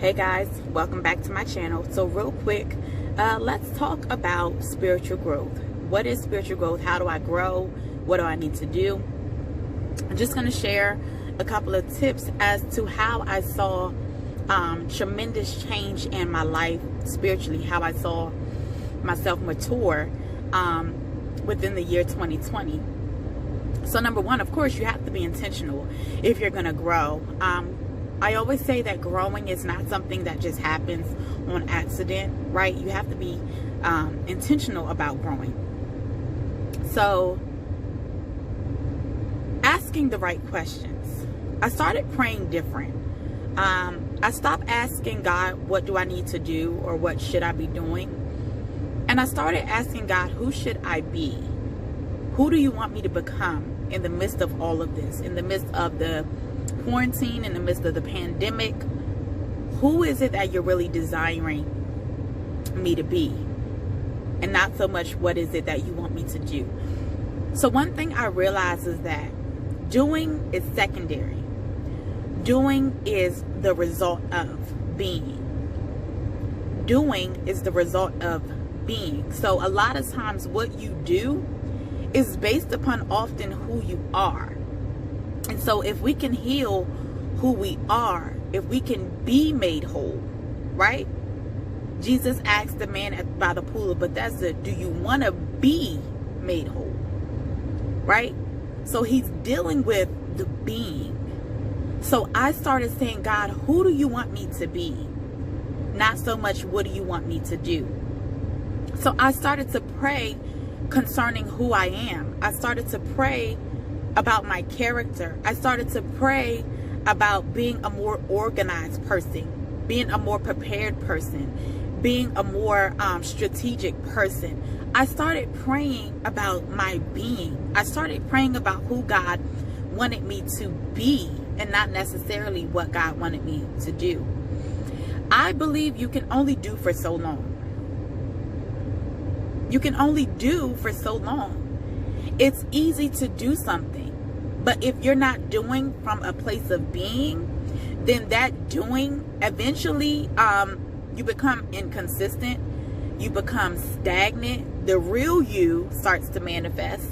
Hey guys, welcome back to my channel. So real quick, let's talk about spiritual growth. What is spiritual growth? How do I grow? What do I need to do? I'm just going to share a couple of tips as to how I saw tremendous change in my life spiritually, how I saw myself mature within the year 2020. So number one, of course, you have to be intentional if you're going to grow. I always say that growing is not something that just happens on accident, right? You have to be intentional about growing. So asking the right questions. I started praying different. I stopped asking God, what do I need to do or what should I be doing? And I started asking God, who should I be? Who do you want me to become in the midst of all of this, in the midst of the quarantine, in the midst of the pandemic? Who is it that you're really desiring me to be, and not so much what is it that you want me to do? So one thing I realized is that doing is secondary. Doing is the result of being. Doing is the result of being. So a lot of times what you do is based upon often who you are. And so if we can heal who we are, if we can be made whole, right? Jesus asked the man by the pool of Bethesda, do you want to be made whole? Right? So he's dealing with the being. So I started saying, God, who do you want me to be? Not so much what do you want me to do? So I started to pray concerning who I am. I started to pray about my character. I started to pray about being a more organized person, being a more prepared person, being a more strategic person. I started praying about my being. I started praying about who God wanted me to be and not necessarily what God wanted me to do. I believe you can only do for so long. You can only do for so long. It's easy to do something, but if you're not doing from a place of being, then that doing eventually you become inconsistent, you become stagnant. The real you starts to manifest,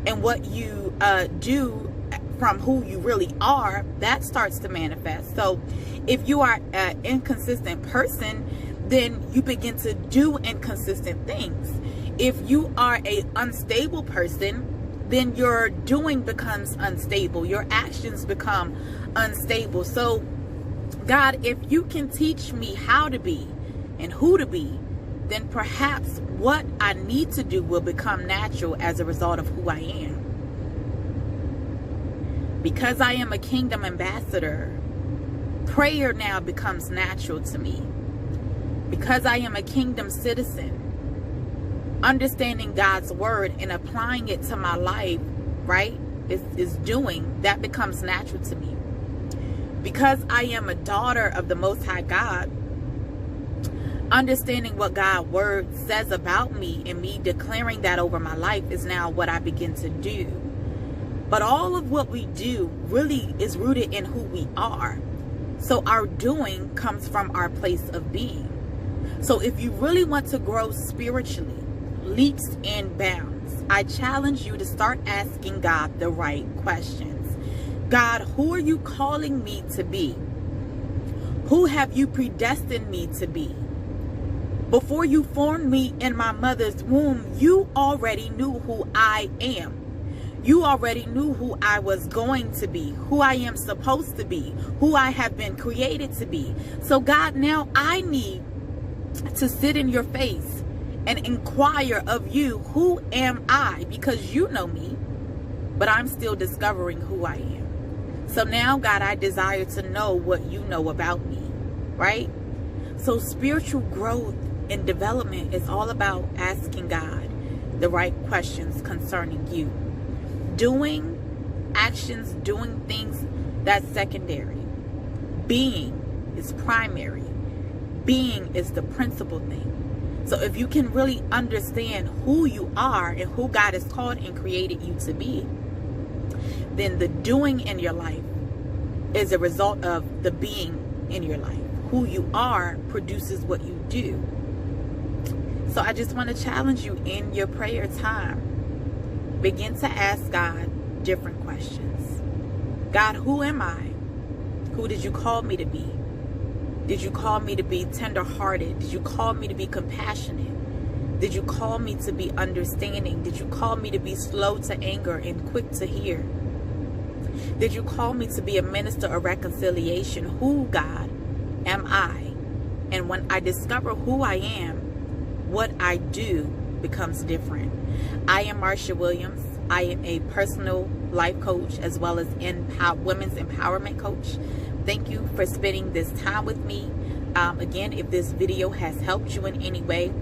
and what you do from who you really are, that starts to manifest. So if you are an inconsistent person, then you begin to do inconsistent things. If you are an unstable person, then your doing becomes unstable. Your actions become unstable. So, God, if you can teach me how to be and who to be, then perhaps what I need to do will become natural as a result of who I am. Because I am a kingdom ambassador, prayer now becomes natural to me. Because I am a kingdom citizen, understanding God's word and applying it to my life, right, is doing, that becomes natural to me. Because I am a daughter of the Most High God, understanding what God's word says about me and me declaring that over my life is now what I begin to do. But all of what we do really is rooted in who we are. So our doing comes from our place of being. So if you really want to grow spiritually, leaps and bounds, I challenge you to start asking God the right questions. God, who are you calling me to be? Who have you predestined me to be? Before you formed me in my mother's womb, you already knew who I am. You already knew who I was going to be, who I am supposed to be, who I have been created to be. So God, now I need to sit in your face and inquire of you, who am I? Because you know me, but I'm still discovering who I am. So now, God, I desire to know what you know about me, right? So spiritual growth and development is all about asking God the right questions concerning you. Doing actions, doing things, that's secondary. Being is primary. Being is the principal thing. So if you can really understand who you are and who God has called and created you to be, then the doing in your life is a result of the being in your life, who you are produces what you do. So I just want to challenge you in your prayer time. Begin to ask God different questions. God, who am I? Who did you call me to be? Did you call me to be tender-hearted? Did you call me to be compassionate? Did you call me to be understanding? Did you call me to be slow to anger and quick to hear? Did you call me to be a minister of reconciliation? Who, God, am I? And when I discover who I am, what I do becomes different. I am Marsha Williams. I am a personal life coach as well as women's empowerment coach. Thank you for spending this time with me. Again, if this video has helped you in any way,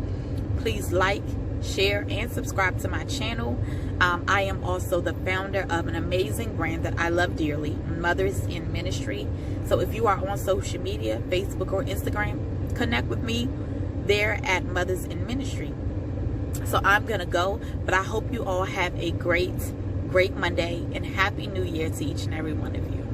please like, share, and subscribe to my channel. I am also the founder of an amazing brand that I love dearly, Mothers in Ministry. So if you are on social media, Facebook or Instagram, connect with me there at Mothers in Ministry. So I'm going to go, but I hope you all have a great Monday, and Happy New Year to each and every one of you.